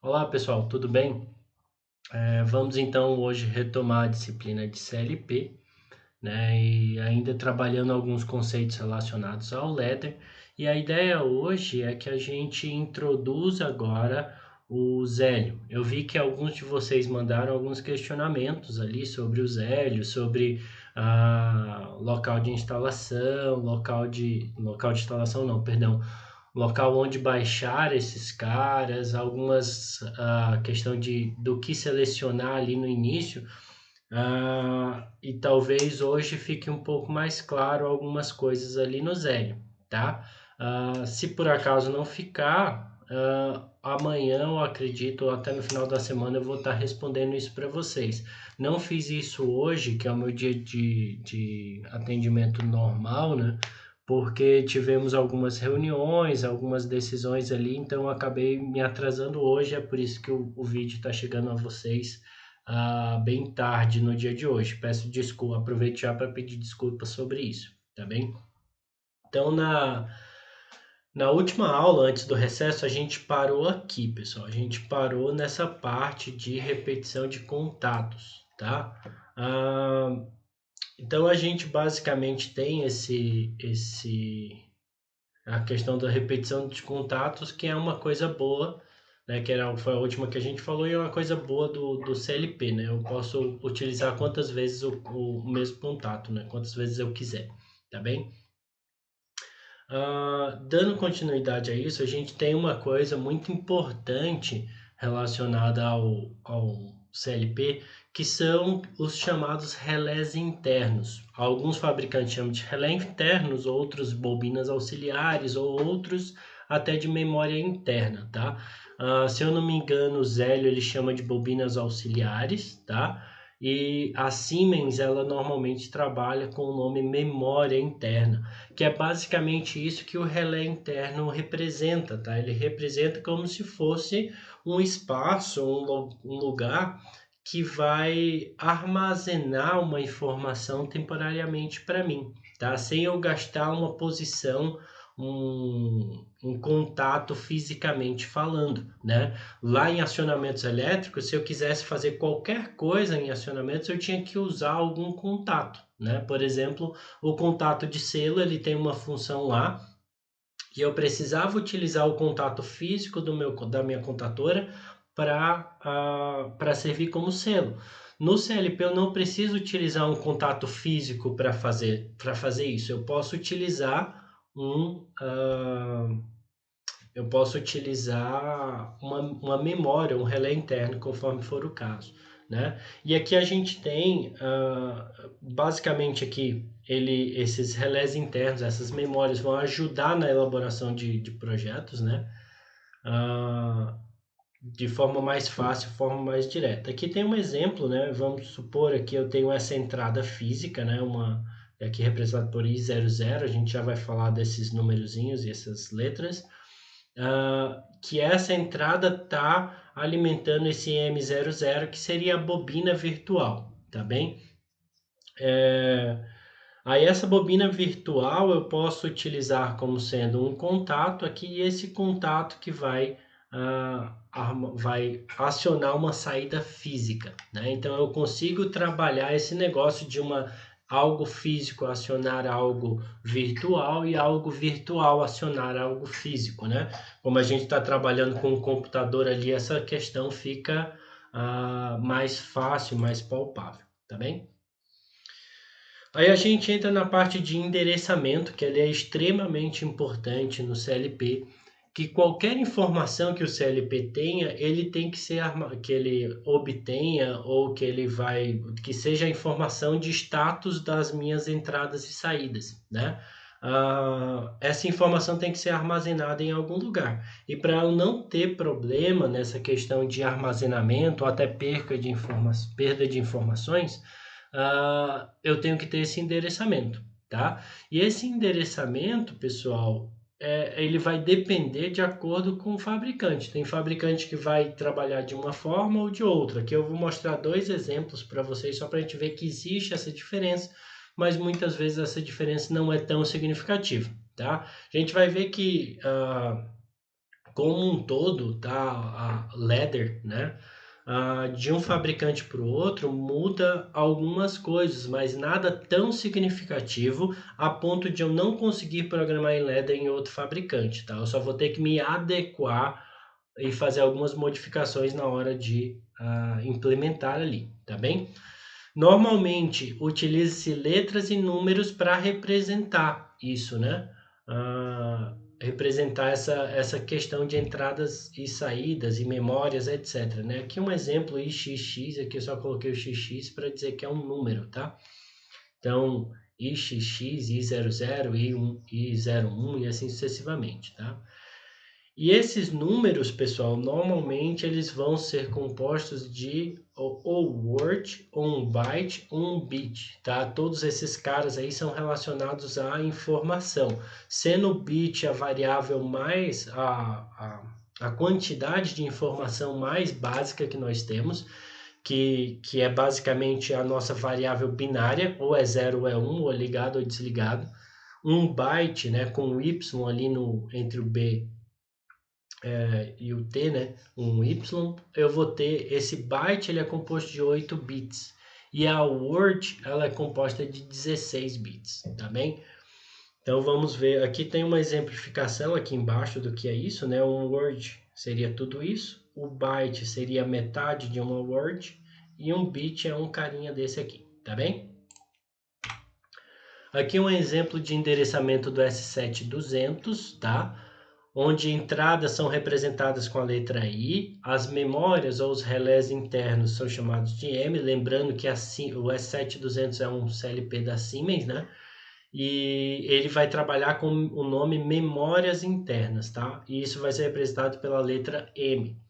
Olá pessoal, tudo bem? Vamos então hoje retomar a disciplina de CLP, né? E ainda trabalhando alguns conceitos relacionados ao Ledger. E a ideia hoje é que a gente introduza agora o Zélio. Eu vi que alguns de vocês mandaram alguns questionamentos ali sobre o Zélio, sobre local de instalação, local de instalação não, perdão, local onde baixar esses caras, algumas questão do que selecionar ali no início, e talvez hoje fique um pouco mais claro algumas coisas ali no Zélio, tá? Se por acaso não ficar, amanhã eu acredito, ou até no final da semana eu vou estar respondendo isso para vocês. Não fiz isso hoje, que é o meu dia de atendimento normal, né? Porque tivemos algumas reuniões, algumas decisões ali, então eu acabei me atrasando hoje, é por isso que o vídeo está chegando a vocês bem tarde no dia de hoje. Peço desculpa, aproveito já para pedir desculpas sobre isso, tá bem? Então, na última aula, antes do recesso, a gente parou aqui, pessoal. A gente parou nessa parte de repetição de contatos, tá? Ah, então, a gente basicamente tem a questão da repetição de contatos, que é uma coisa boa, né? Foi a última que a gente falou e é uma coisa boa do CLP, né? Eu posso utilizar quantas vezes o mesmo contato, né? Quantas vezes eu quiser, tá bem? Dando continuidade a isso, a gente tem uma coisa muito importante relacionada ao CLP, que são os chamados relés internos. Alguns fabricantes chamam de relé internos, outros bobinas auxiliares, ou outros até de memória interna, tá? Se eu não me engano, o Zélio ele chama de bobinas auxiliares, tá? E a Siemens ela normalmente trabalha com o nome memória interna, que é basicamente isso que o relé interno representa, tá? Ele representa como se fosse um espaço, um lugar que vai armazenar uma informação temporariamente para mim, tá? Sem eu gastar uma posição, um contato fisicamente falando, né? Lá em acionamentos elétricos, se eu quisesse fazer qualquer coisa em acionamentos, eu tinha que usar algum contato, né? Por exemplo, o contato de selo, ele tem uma função lá, e eu precisava utilizar o contato físico da minha contadora para servir como selo. No CLP eu não preciso utilizar um contato físico para fazer isso. Um uh, eu posso utilizar uma memória, um relé interno, conforme for o caso, né? E aqui a gente tem, basicamente aqui, esses relés internos, essas memórias vão ajudar na elaboração de projetos, né? Ah, de forma mais fácil, forma mais direta. Aqui tem um exemplo, né? Vamos supor aqui eu tenho essa entrada física, né? Aqui representada por I00, a gente já vai falar desses numerozinhos e essas letras, que essa entrada está alimentando esse M00, que seria a bobina virtual, tá bem? Aí essa bobina virtual eu posso utilizar como sendo um contato aqui, e esse contato que vai acionar uma saída física, né? Então eu consigo trabalhar esse negócio de algo físico acionar algo virtual e algo virtual acionar algo físico, né? Como a gente está trabalhando com o computador ali, essa questão fica mais fácil, mais palpável, tá bem? Aí a gente entra na parte de endereçamento, que ele é extremamente importante no CLP, que qualquer informação que o CLP tenha, ele tem que ser que ele obtenha ou que seja a informação de status das minhas entradas e saídas, né? Essa informação tem que ser armazenada em algum lugar. E para eu não ter problema nessa questão de armazenamento ou até perda de informações, eu tenho que ter esse endereçamento, tá? E esse endereçamento, pessoal, ele vai depender de acordo com o fabricante. Tem fabricante que vai trabalhar de uma forma ou de outra. Aqui eu vou mostrar dois exemplos para vocês, só para a gente ver que existe essa diferença, mas muitas vezes essa diferença não é tão significativa, tá? A gente vai ver que como um todo, tá? A ladder, né? De um fabricante para o outro muda algumas coisas, mas nada tão significativo a ponto de eu não conseguir programar em ladder em outro fabricante, tá? Eu só vou ter que me adequar e fazer algumas modificações na hora de implementar ali, tá bem? Normalmente utiliza-se letras e números para representar isso, né? Representar essa questão de entradas e saídas e memórias, etc, né? Aqui um exemplo IXX, aqui eu só coloquei o XX para dizer que é um número, tá? Então, IXX, I00, I1, I01 e assim sucessivamente, tá? E esses números, pessoal, normalmente eles vão ser compostos de ou word, ou um byte, ou um bit, tá? Todos esses caras aí são relacionados à informação, sendo o bit a variável mais, a quantidade de informação mais básica que nós temos, que é basicamente a nossa variável binária, ou é 0 ou é 1, ou é ligado ou desligado. Um byte, né, com o y ali entre o B e o T, né, um Y, eu vou ter esse byte, ele é composto de 8 bits. E a word, ela é composta de 16 bits, tá bem? Então vamos ver, aqui tem uma exemplificação aqui embaixo do que é isso, né? Um word seria tudo isso, o byte seria metade de uma word e um bit é um carinha desse aqui, tá bem? Aqui um exemplo de endereçamento do S7200, tá? Onde entradas são representadas com a letra I, as memórias ou os relés internos são chamados de M, lembrando que o S7200 é um CLP da Siemens, né? E ele vai trabalhar com o nome memórias internas, tá? E isso vai ser representado pela letra M.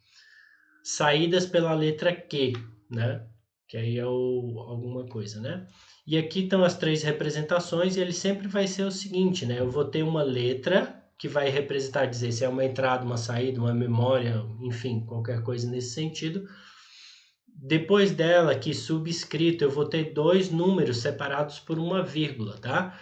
Saídas pela letra Q, né? Que aí é alguma coisa, né? E aqui estão as três representações e ele sempre vai ser o seguinte, né? Eu vou ter uma letra que vai representar, dizer se é uma entrada, uma saída, uma memória, enfim, qualquer coisa nesse sentido. Depois dela, aqui subscrito, eu vou ter dois números separados por uma vírgula, tá?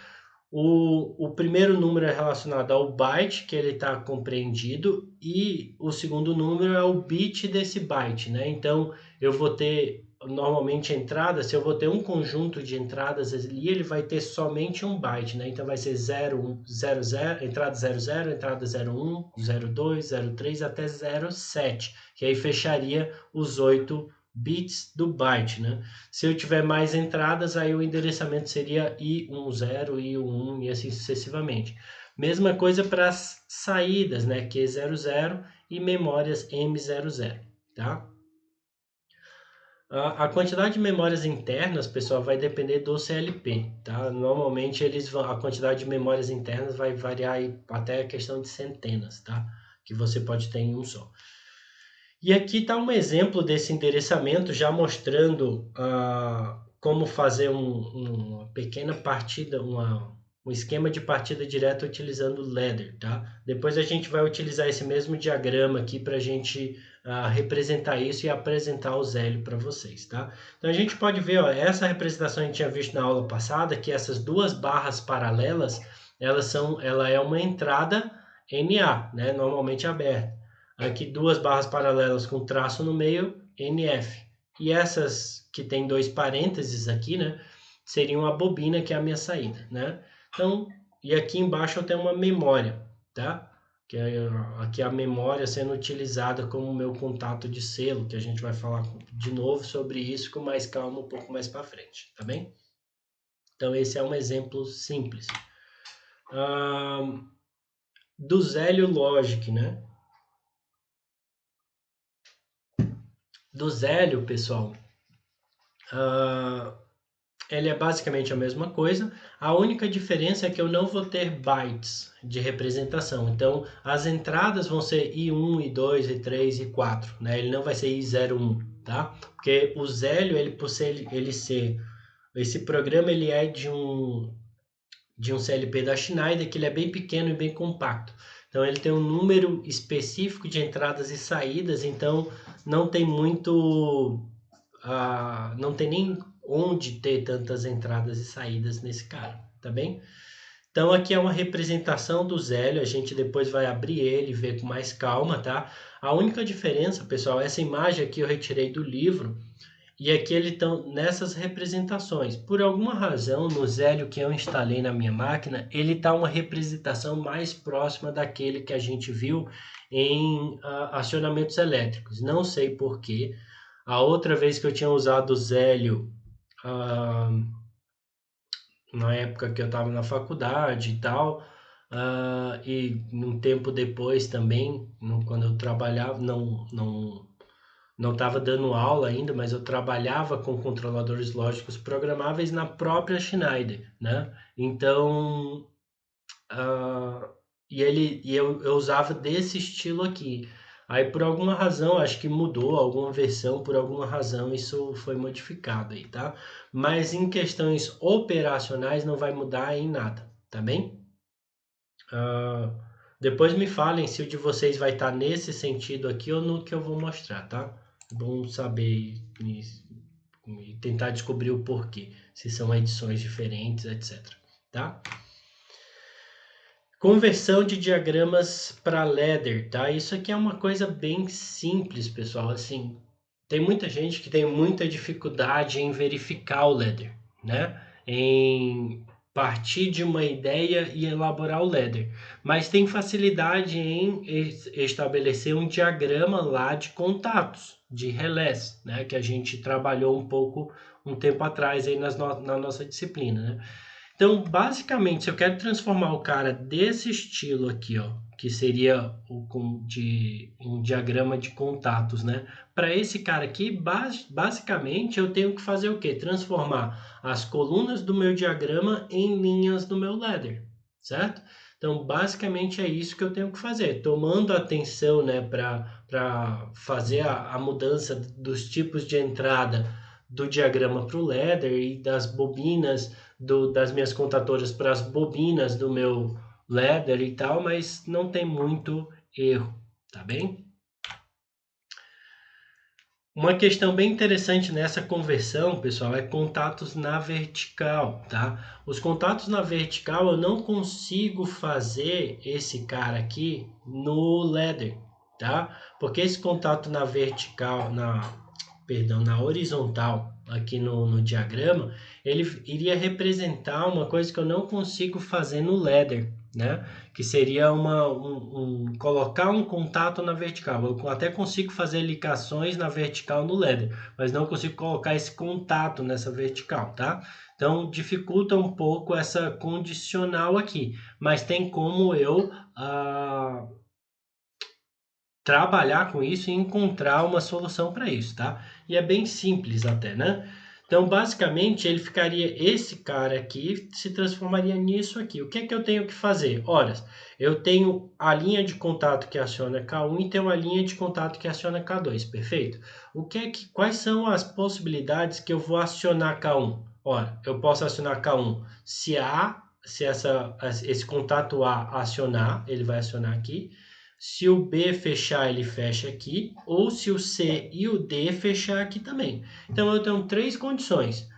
O primeiro número é relacionado ao byte, que ele está compreendido, e o segundo número é o bit desse byte, né? Então, eu vou ter, normalmente, entrada, se eu vou ter um conjunto de entradas ali, ele vai ter somente um byte, né? Então, vai ser 0, 0, 0, entrada 00, entrada 01, 02, 03 até 07, que aí fecharia os 8 bits do byte, né? Se eu tiver mais entradas, aí o endereçamento seria I10, I11 e assim sucessivamente. Mesma coisa para as saídas, né? Q00 e memórias M00, tá? A quantidade de memórias internas, pessoal, vai depender do CLP, tá? Normalmente a quantidade de memórias internas vai variar aí até a questão de centenas, tá? Que você pode ter em um só. E aqui está um exemplo desse endereçamento, já mostrando como fazer uma pequena partida, um esquema de partida direta utilizando o ladder, tá? Depois a gente vai utilizar esse mesmo diagrama aqui para a gente representar isso e apresentar o Zélio para vocês, tá? Então a gente pode ver, ó, essa representação a gente tinha visto na aula passada, que essas duas barras paralelas, ela é uma entrada NA, né? Normalmente aberta. Aqui duas barras paralelas com traço no meio, NF. E essas que tem dois parênteses aqui, né, seriam a bobina, que é a minha saída, né? Então, e aqui embaixo eu tenho uma memória, tá? Que é aqui a memória sendo utilizada como meu contato de selo, que a gente vai falar de novo sobre isso com mais calma um pouco mais para frente, tá bem? Então esse é um exemplo simples. Do Zélio Logic, né? Do Zélio, pessoal, ele é basicamente a mesma coisa. A única diferença é que eu não vou ter bytes de representação. Então, as entradas vão ser I1, I2, I3 e I4, né? Ele não vai ser I01, tá? Porque o Zélio, ele ser... Esse programa, ele é de um CLP da Schneider, que ele é bem pequeno e bem compacto. Então, ele tem um número específico de entradas e saídas, então não tem muito... não tem nem onde ter tantas entradas e saídas nesse cara, tá bem? Então aqui é uma representação do Zélio, a gente depois vai abrir ele e ver com mais calma, tá? A única diferença, pessoal, essa imagem aqui eu retirei do livro e aqui eles estão nessas representações. Por alguma razão, no Zélio que eu instalei na minha máquina, ele está uma representação mais próxima daquele que a gente viu em acionamentos elétricos. Não sei por quê. A outra vez que eu tinha usado o Zélio, ah, na época que eu estava na faculdade e tal, e um tempo depois também, quando eu trabalhava, não estava dando aula ainda, mas eu trabalhava com controladores lógicos programáveis na própria Schneider, né? Então, ah, eu usava desse estilo aqui. Aí por alguma razão, acho que mudou alguma versão, por alguma razão isso foi modificado aí, tá? Mas em questões operacionais não vai mudar em nada, tá bem? Ah, depois me falem se o de vocês vai estar nesse sentido aqui ou no que eu vou mostrar, tá? Bom saber e tentar descobrir o porquê, se são edições diferentes, etc, tá? Conversão de diagramas para ladder, tá? Isso aqui é uma coisa bem simples, pessoal. Assim, tem muita gente que tem muita dificuldade em verificar o ladder, né? Em partir de uma ideia e elaborar o ladder, mas tem facilidade em estabelecer um diagrama lá de contatos, de relés, né? Que a gente trabalhou um pouco um tempo atrás aí na nossa disciplina, né? Então, basicamente, se eu quero transformar o cara desse estilo aqui, ó, que seria um diagrama de contatos, né? Para esse cara aqui, basicamente, eu tenho que fazer o quê? Transformar as colunas do meu diagrama em linhas do meu ladder, certo? Então, basicamente é isso que eu tenho que fazer, tomando atenção, né, para fazer a mudança dos tipos de entrada do diagrama para o ladder e das bobinas das minhas contadoras para as bobinas do meu ladder e tal, mas não tem muito erro, tá bem? Uma questão bem interessante nessa conversão, pessoal, é contatos na vertical, tá? Os contatos na vertical eu não consigo fazer esse cara aqui no ladder, tá? Porque esse contato na vertical, na horizontal, aqui no diagrama, ele iria representar uma coisa que eu não consigo fazer no ladder, né? Que seria colocar um contato na vertical. Eu até consigo fazer ligações na vertical no ladder, mas não consigo colocar esse contato nessa vertical, tá? Então dificulta um pouco essa condicional aqui, mas tem como eu trabalhar com isso e encontrar uma solução para isso, tá? E é bem simples até, né? Então, basicamente, ele ficaria, esse cara aqui se transformaria nisso aqui. O que é que eu tenho que fazer? Ora, eu tenho a linha de contato que aciona K1 e tenho a linha de contato que aciona K2, perfeito? Quais são as possibilidades que eu vou acionar K1? Ora, eu posso acionar K1 se esse contato A acionar, ele vai acionar aqui. Se o B fechar, ele fecha aqui, ou se o C e o D fechar aqui também. Então eu tenho três condições: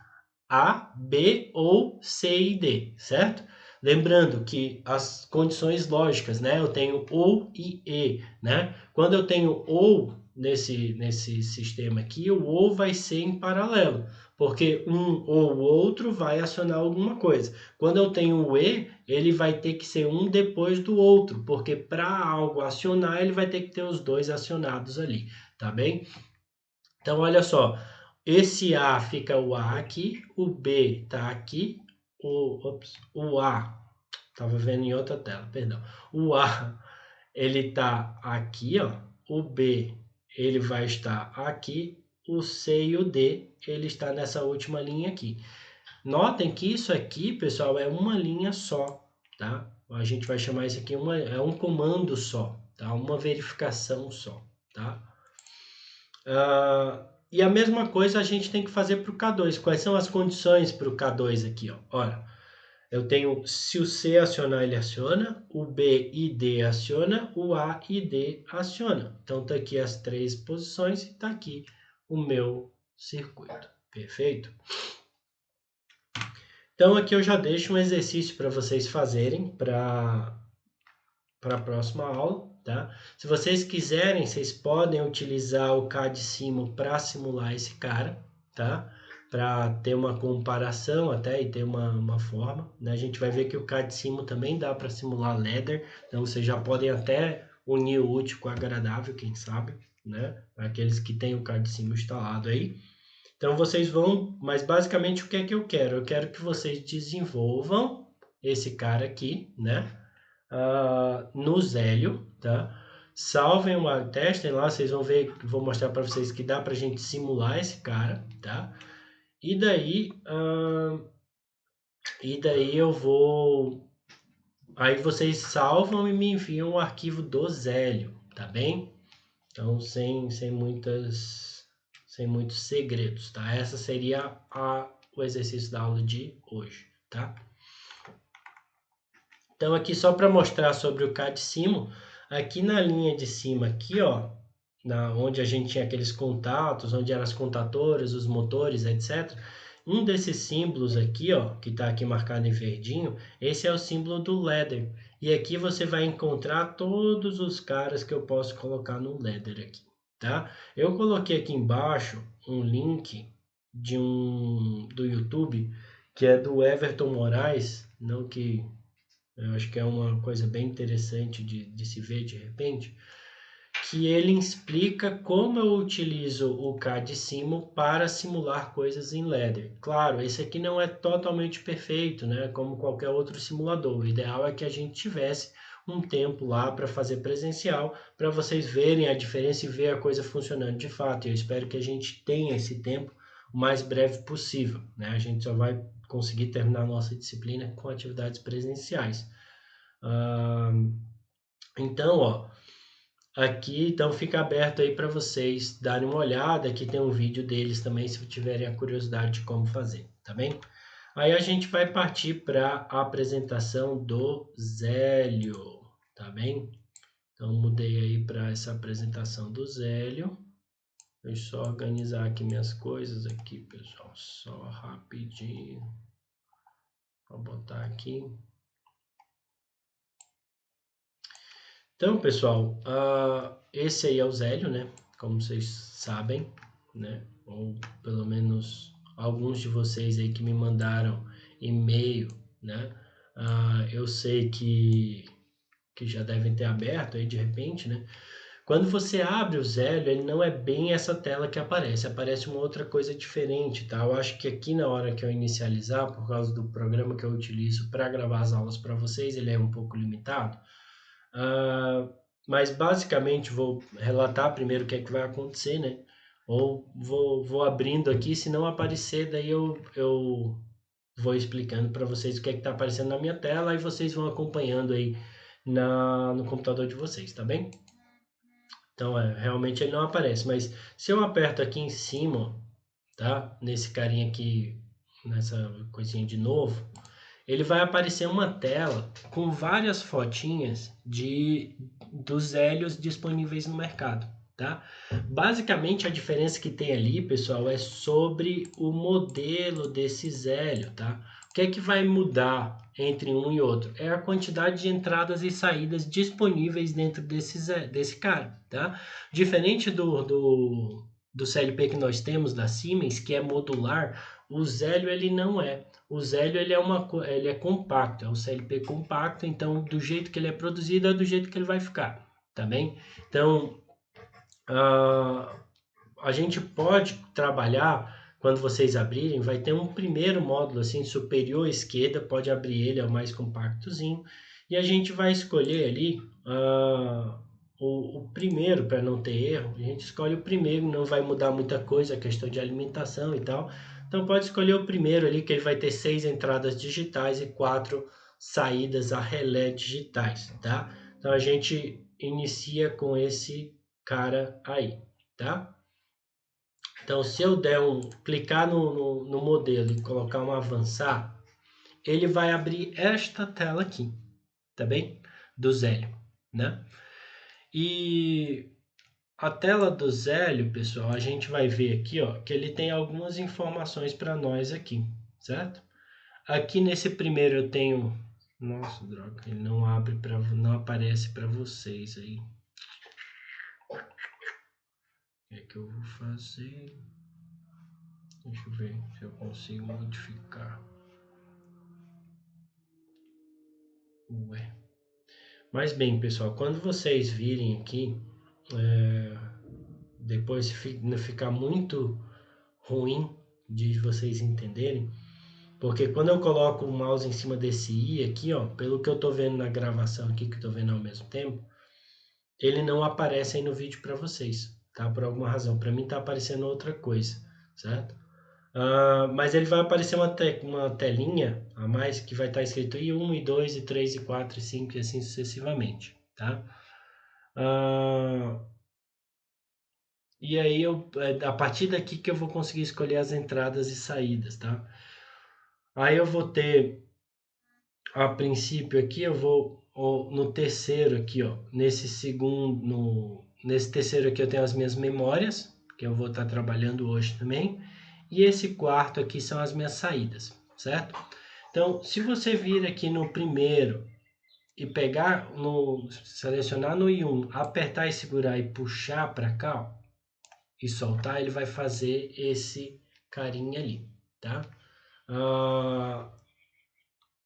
A, B ou C e D, certo? Lembrando que as condições lógicas, né? Eu tenho ou e, né? Quando eu tenho ou nesse sistema aqui, o ou vai ser em paralelo, porque um ou o outro vai acionar alguma coisa. Quando eu tenho o e, ele vai ter que ser um depois do outro, porque para algo acionar, ele vai ter que ter os dois acionados ali, tá bem? Então, olha só, esse A fica o A aqui, o B tá aqui, o A, estava vendo em outra tela, perdão. O A, ele tá aqui, ó, o B, ele vai estar aqui, o C e o D, ele está nessa última linha aqui. Notem que isso aqui, pessoal, é uma linha só, tá? A gente vai chamar isso aqui, é um comando só, tá? Uma verificação só, tá? E a mesma coisa a gente tem que fazer para o K2. Quais são as condições para o K2 aqui? Ó? Olha, eu tenho, se o C acionar, ele aciona, o B e D aciona, o A e D aciona. Então, tá aqui as três posições e tá aqui o meu circuito. Perfeito? Então aqui eu já deixo um exercício para vocês fazerem para a próxima aula, tá? Se vocês quiserem, vocês podem utilizar o CAD-Simo para simular esse cara, tá? Para ter uma comparação até e ter uma forma, né? A gente vai ver que o CAD-Simo também dá para simular ladder, então vocês já podem até unir o útil com o agradável, quem sabe, né? Para aqueles que têm o CAD-Simo instalado aí. Então vocês vão, mas basicamente o que é que eu quero? Eu quero que vocês desenvolvam esse cara aqui, né? No Zélio, tá? Salvem uma, testem lá, vocês vão ver, vou mostrar para vocês que dá para a gente simular esse cara, tá? E daí, eu vou, aí vocês salvam e me enviam o arquivo do Zélio, tá bem? Então sem muitos segredos, tá? Essa seria o exercício da aula de hoje, tá? Então aqui só para mostrar sobre o CAD-Simo, aqui na linha de cima aqui, ó, onde a gente tinha aqueles contatos, onde eram as contadoras, os motores, etc. Um desses símbolos aqui, ó, que está aqui marcado em verdinho, esse é o símbolo do ladder. E aqui você vai encontrar todos os caras que eu posso colocar no ladder aqui, tá? Eu coloquei aqui embaixo um link do YouTube, que é do Everton Moraes, não que eu acho que é uma coisa bem interessante de se ver de repente, que ele explica como eu utilizo o CAD-Simo para simular coisas em ladder. Claro, esse aqui não é totalmente perfeito, né? Como qualquer outro simulador. O ideal é que a gente tivesse um tempo lá para fazer presencial, para vocês verem a diferença e ver a coisa funcionando de fato. Eu espero que a gente tenha esse tempo o mais breve possível, né? A gente só vai conseguir terminar a nossa disciplina com atividades presenciais. Então, ó, aqui então fica aberto aí para vocês darem uma olhada. Aqui tem um vídeo deles também, se tiverem a curiosidade de como fazer, tá bem? Aí a gente vai partir para a apresentação do Zélio, tá bem? Então mudei aí para essa apresentação do Zélio. Deixa eu só organizar aqui minhas coisas aqui, pessoal, só rapidinho. Vou botar aqui. Então, pessoal, esse aí é o Zélio, né? Como vocês sabem, né? Ou pelo menos alguns de vocês aí que me mandaram e-mail, né? Eu sei que já devem ter aberto aí de repente, né? Quando você abre o Zélio, ele não é bem essa tela que aparece, aparece uma outra coisa diferente, tá? Eu acho que aqui na hora que eu inicializar, por causa do programa que eu utilizo para gravar as aulas para vocês, ele é um pouco limitado. Mas basicamente vou relatar primeiro o que é que vai acontecer, né? Ou vou abrindo aqui, se não aparecer, daí eu vou explicando para vocês o que é que está aparecendo na minha tela e vocês vão acompanhando aí no computador de vocês, tá bem? Então, realmente ele não aparece, mas se eu aperto aqui em cima, tá? Nesse carinha aqui, nessa coisinha de novo, ele vai aparecer uma tela com várias fotinhas dos hélios disponíveis no mercado, tá? Basicamente a diferença que tem ali, pessoal, é sobre o modelo desses hélios, tá? O que é que vai mudar entre um e outro? É a quantidade de entradas e saídas disponíveis dentro desse cara, tá? Diferente do CLP que nós temos da Siemens, que é modular, o Zélio ele não é. O Zélio ele é compacto, é um CLP compacto, então do jeito que ele é produzido é do jeito que ele vai ficar, tá bem? Então a gente pode trabalhar, quando vocês abrirem, vai ter um primeiro módulo assim superior à esquerda, pode abrir ele, é o mais compactozinho, e a gente vai escolher ali o primeiro, para não ter erro, a gente escolhe o primeiro, não vai mudar muita coisa, a questão de alimentação e tal. Então pode escolher o primeiro ali, que ele vai ter 6 entradas digitais e 4 saídas a relé digitais, tá? Então a gente inicia com esse cara aí, tá? Então se eu clicar no modelo e colocar um avançar, ele vai abrir esta tela aqui, tá bem? Do Zélio, né? E a tela do Zélio, pessoal, a gente vai ver aqui, ó, que ele tem algumas informações para nós aqui, certo? Aqui nesse primeiro eu tenho... Nossa, droga, ele não abre não aparece para vocês aí. O que é que eu vou fazer? Deixa eu ver se eu consigo modificar. Ué. Mas bem, pessoal, quando vocês virem aqui, depois se não ficar muito ruim de vocês entenderem, porque quando eu coloco o mouse em cima desse i aqui, ó, pelo que eu tô vendo na gravação aqui, que eu tô vendo ao mesmo tempo, ele não aparece aí no vídeo para vocês, tá? Por alguma razão. Para mim tá aparecendo outra coisa, certo? Mas ele vai aparecer uma telinha a mais que vai estar escrito I1, I2, I3, I4, I5 e assim sucessivamente, tá? E aí a partir daqui que eu vou conseguir escolher as entradas e saídas, tá? Aí eu vou ter, a princípio aqui, eu vou no terceiro aqui, ó, nesse terceiro aqui eu tenho as minhas memórias, que eu vou estar trabalhando hoje também, e esse quarto aqui são as minhas saídas, certo? Então, se você vir aqui no primeiro e selecionar no I1, apertar e segurar e puxar para cá, ó, e soltar, ele vai fazer esse carinha ali, tá?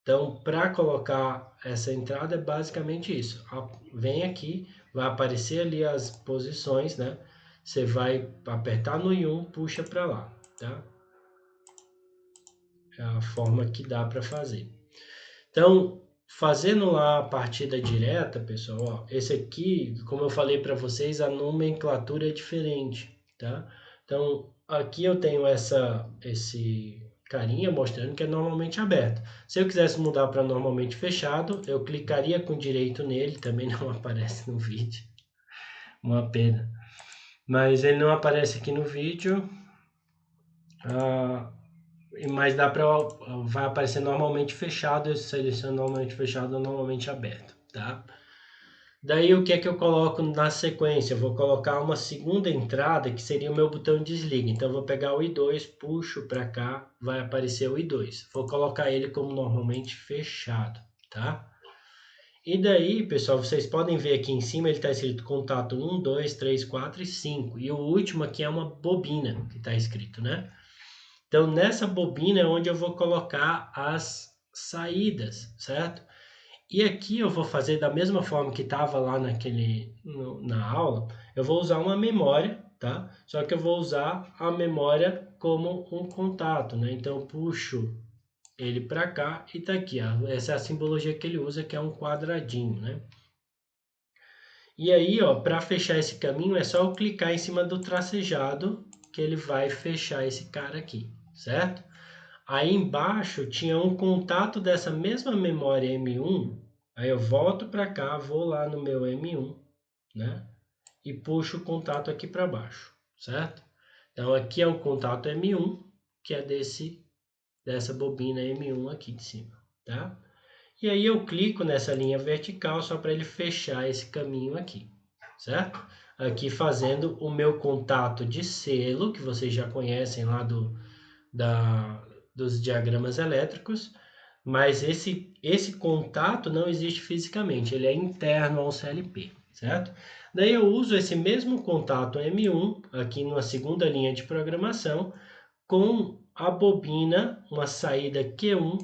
Então, para colocar essa entrada é basicamente isso. Vem aqui, vai aparecer ali as posições, né? Você vai apertar no I1, puxa para lá, tá? É a forma que dá para fazer. Então, fazendo lá a partida direta, pessoal, ó, esse aqui, como eu falei para vocês, a nomenclatura é diferente, tá? Então, aqui eu tenho esse carinha mostrando que é normalmente aberto. Se eu quisesse mudar para normalmente fechado, eu clicaria com direito nele, também não aparece no vídeo, uma pena. Mas ele não aparece aqui no vídeo, mas vai aparecer normalmente fechado, eu seleciono normalmente fechado ou normalmente aberto, tá? Daí o que é que eu coloco na sequência? Eu vou colocar uma segunda entrada que seria o meu botão desliga. Então eu vou pegar o I2, puxo para cá, vai aparecer o I2. Vou colocar ele como normalmente fechado, tá? E daí, pessoal, vocês podem ver aqui em cima ele está escrito contato 1, 2, 3, 4 e 5. E o último aqui é uma bobina que está escrito, né? Então nessa bobina é onde eu vou colocar as saídas, certo? E aqui eu vou fazer da mesma forma que estava lá na aula, eu vou usar uma memória, tá? Só que eu vou usar a memória como um contato, né? Então eu puxo ele para cá e tá aqui, ó. Essa é a simbologia que ele usa, que é um quadradinho, né? E aí, ó, para fechar esse caminho é só eu clicar em cima do tracejado que ele vai fechar esse cara aqui, certo? Aí embaixo tinha um contato dessa mesma memória M1. Aí eu volto para cá, vou lá no meu M1, né? E puxo o contato aqui para baixo, certo? Então aqui é o contato M1, que é dessa bobina M1 aqui de cima, tá? E aí eu clico nessa linha vertical só para ele fechar esse caminho aqui, certo? Aqui fazendo o meu contato de selo, que vocês já conhecem lá dos diagramas elétricos, mas esse contato não existe fisicamente, ele é interno ao CLP, certo? Daí eu uso esse mesmo contato M1 aqui numa segunda linha de programação com a bobina, uma saída Q1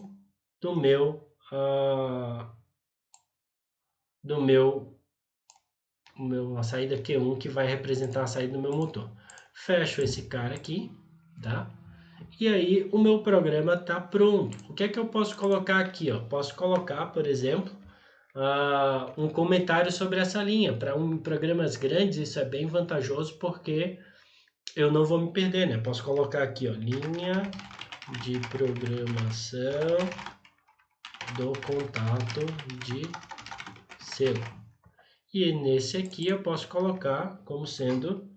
do meu uma saída Q1 que vai representar a saída do meu motor. Fecho esse cara aqui, tá? E aí o meu programa está pronto. O que é que eu posso colocar aqui? Ó? Posso colocar, por exemplo, um comentário sobre essa linha. Para programas grandes isso é bem vantajoso porque eu não vou me perder, né? Posso colocar aqui, ó, linha de programação do contato de selo. E nesse aqui eu posso colocar como sendo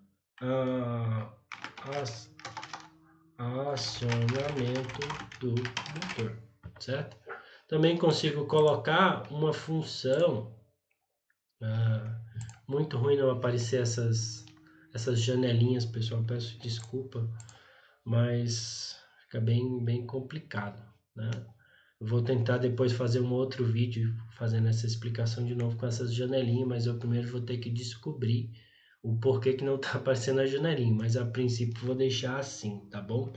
acionamento do motor, certo? Também consigo colocar uma função, muito ruim não aparecer essas janelinhas, pessoal, peço desculpa, mas fica bem complicado, né? Eu vou tentar depois fazer um outro vídeo fazendo essa explicação de novo com essas janelinhas, mas eu primeiro vou ter que descobrir o porquê que não está aparecendo a janelinha, mas a princípio vou deixar assim, tá bom?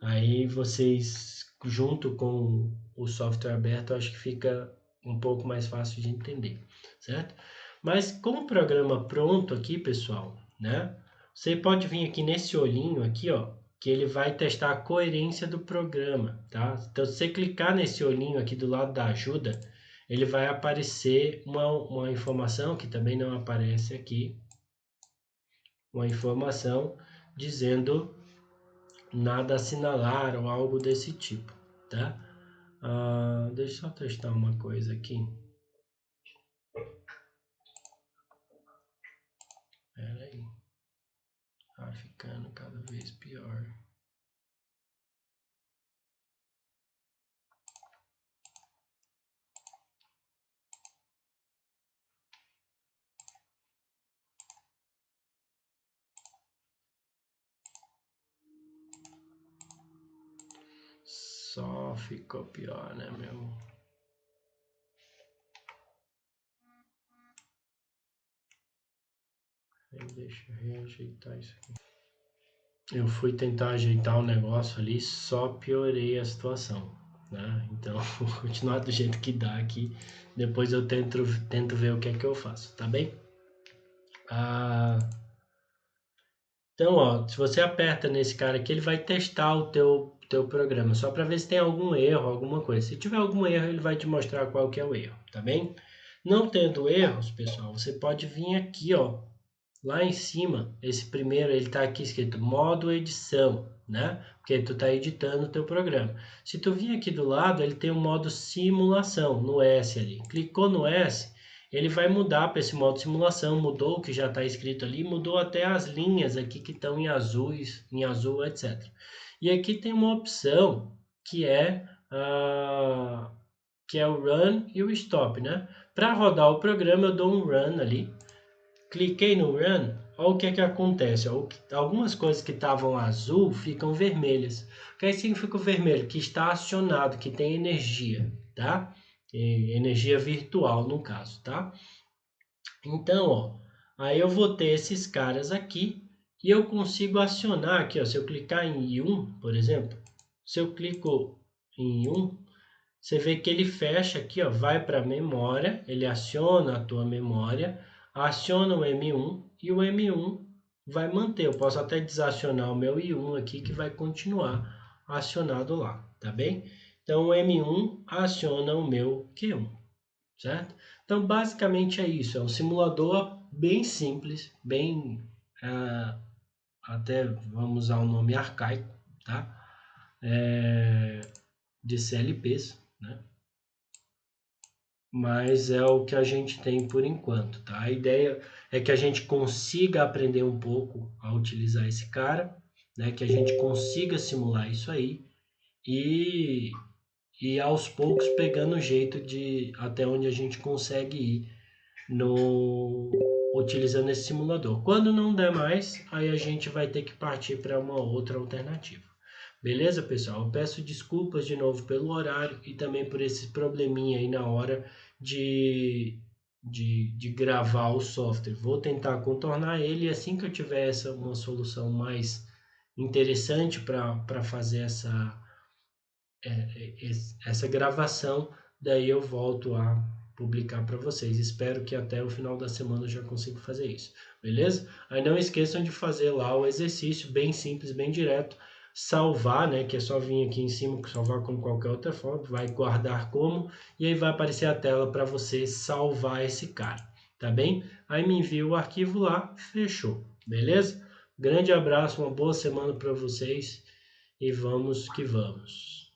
Aí vocês, junto com o software aberto, acho que fica um pouco mais fácil de entender, certo? Mas com o programa pronto aqui, pessoal, né? Você pode vir aqui nesse olhinho aqui, ó, que ele vai testar a coerência do programa, tá? Então, se você clicar nesse olhinho aqui do lado da ajuda, ele vai aparecer uma informação que também não aparece aqui, uma informação dizendo nada a assinalar ou algo desse tipo, tá? Deixa eu só testar uma coisa aqui. Pera aí. Tá ficando cada vez pior. Só ficou pior, né, meu? Deixa eu reajeitar isso aqui. Eu fui tentar ajeitar o negócio ali, só piorei a situação, né? Então, vou continuar do jeito que dá aqui. Depois eu tento ver o que é que eu faço, tá bem? Então, ó, se você aperta nesse cara aqui, ele vai testar o teu programa, só para ver se tem algum erro, alguma coisa. Se tiver algum erro, ele vai te mostrar qual que é o erro, tá bem? Não tendo erros, pessoal, você pode vir aqui, ó, lá em cima, esse primeiro, ele tá aqui escrito modo edição, né? Porque tu tá editando o teu programa. Se tu vir aqui do lado, ele tem o modo simulação, no S ali. Clicou no S, ele vai mudar para esse modo simulação, mudou o que já está escrito ali, mudou até as linhas aqui que estão em azul, etc. E aqui tem uma opção que que é o run e o stop, né? Para rodar o programa, eu dou um run ali. Cliquei no run, olha o que é que acontece. Algumas coisas que estavam azul ficam vermelhas. O que aí significa o vermelho? Que está acionado, que tem energia, tá? Energia virtual no caso, tá? Então, ó, aí eu vou ter esses caras aqui e eu consigo acionar aqui, ó, se eu clicar em I1, por exemplo, se eu clico em I1, você vê que ele fecha aqui, ó, vai para a memória, ele aciona a tua memória, aciona o M1 e o M1 vai manter. Eu posso até desacionar o meu I1 aqui que vai continuar acionado lá, tá bem? Então o M1 aciona o meu Q1, certo? Então basicamente é isso, é um simulador bem simples, bem até vamos usar um nome arcaico, tá? De CLPs, né? Mas é o que a gente tem por enquanto, tá? A ideia é que a gente consiga aprender um pouco a utilizar esse cara, né? Que a gente consiga simular isso aí e, e aos poucos pegando o jeito de até onde a gente consegue ir no utilizando esse simulador. Quando não der mais, aí a gente vai ter que partir para uma outra alternativa. Beleza, pessoal? Eu peço desculpas de novo pelo horário e também por esse probleminha aí na hora de gravar o software. Vou tentar contornar ele e assim que eu tiver uma solução mais interessante para fazer essa gravação, daí eu volto a publicar para vocês. Espero que até o final da semana eu já consiga fazer isso, beleza? Aí não esqueçam de fazer lá o exercício bem simples, bem direto, salvar, né, que é só vir aqui em cima, salvar como qualquer outra forma, vai guardar como, e aí vai aparecer a tela para você salvar esse cara, tá bem? Aí me envia o arquivo lá, fechou, beleza? Grande abraço, uma boa semana para vocês e vamos que vamos.